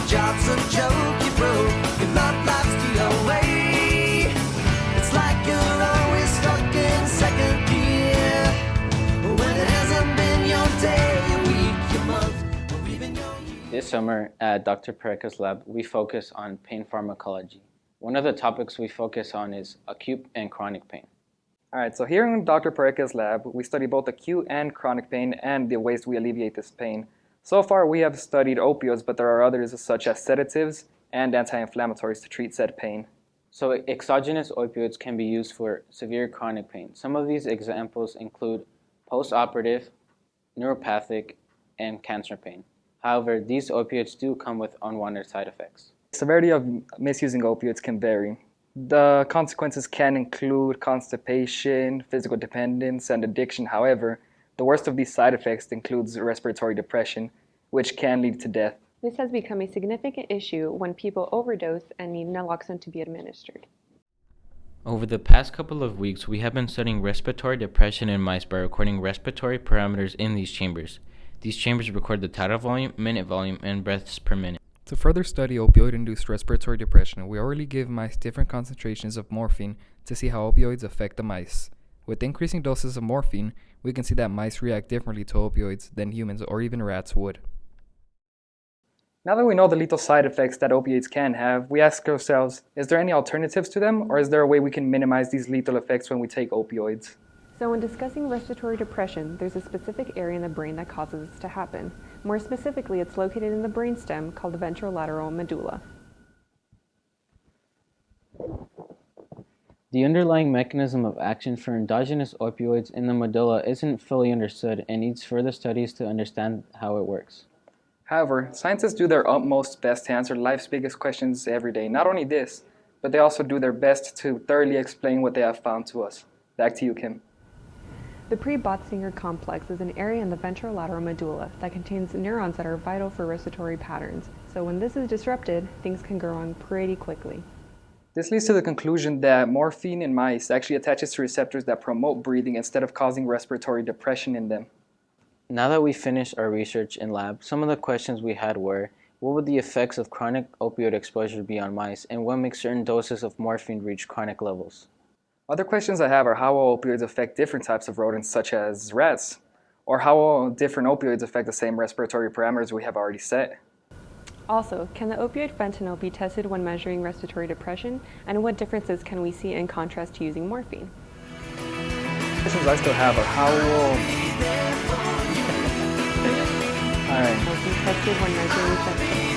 job's a joke, you broke, your love life's the way. It's like you're always stuck in second gear, when it hasn't been your day, your week, your month, or even your year. This summer at Dr. Pareca's lab, we focus on pain pharmacology. One of the topics we focus on is acute and chronic pain. Alright, so here in Dr. Pareca's lab, we study both acute and chronic pain and the ways we alleviate this pain. So far, we have studied opioids, but there are others such as sedatives and anti-inflammatories to treat said pain. So exogenous opioids can be used for severe chronic pain. Some of these examples include post-operative, neuropathic, and cancer pain. However, these opioids do come with unwanted side effects. Severity of misusing opioids can vary. The consequences can include constipation, physical dependence, and addiction. However, the worst of these side effects includes respiratory depression, which can lead to death. This has become a significant issue when people overdose and need naloxone to be administered. Over the past couple of weeks, we have been studying respiratory depression in mice by recording respiratory parameters in these chambers. These chambers record the tidal volume, minute volume, and breaths per minute. To further study opioid-induced respiratory depression, we already give mice different concentrations of morphine to see how opioids affect the mice. With increasing doses of morphine, we can see that mice react differently to opioids than humans or even rats would. Now that we know the lethal side effects that opioids can have, we ask ourselves, is there any alternatives to them, or is there a way we can minimize these lethal effects when we take opioids? So when discussing respiratory depression, there's a specific area in the brain that causes this to happen. More specifically, it's located in the brainstem called the ventrolateral medulla. The underlying mechanism of action for endogenous opioids in the medulla isn't fully understood and needs further studies to understand how it works. However, scientists do their utmost best to answer life's biggest questions every day. Not only this, but they also do their best to thoroughly explain what they have found to us. Back to you, Kim. The pre-Botzinger complex is an area in the ventrolateral medulla that contains neurons that are vital for respiratory patterns. So when this is disrupted, things can go wrong pretty quickly. This leads to the conclusion that morphine in mice actually attaches to receptors that promote breathing instead of causing respiratory depression in them. Now that we finished our research in lab, some of the questions we had were, what would the effects of chronic opioid exposure be on mice, and what makes certain doses of morphine reach chronic levels? Other questions I have are how will opioids affect different types of rodents such as rats? Or how will different opioids affect the same respiratory parameters we have already set? Also, can the opioid fentanyl be tested when measuring respiratory depression, and what differences can we see in contrast to using morphine? Questions I still have are how will... Alright. Can be tested when measuring fentanyl.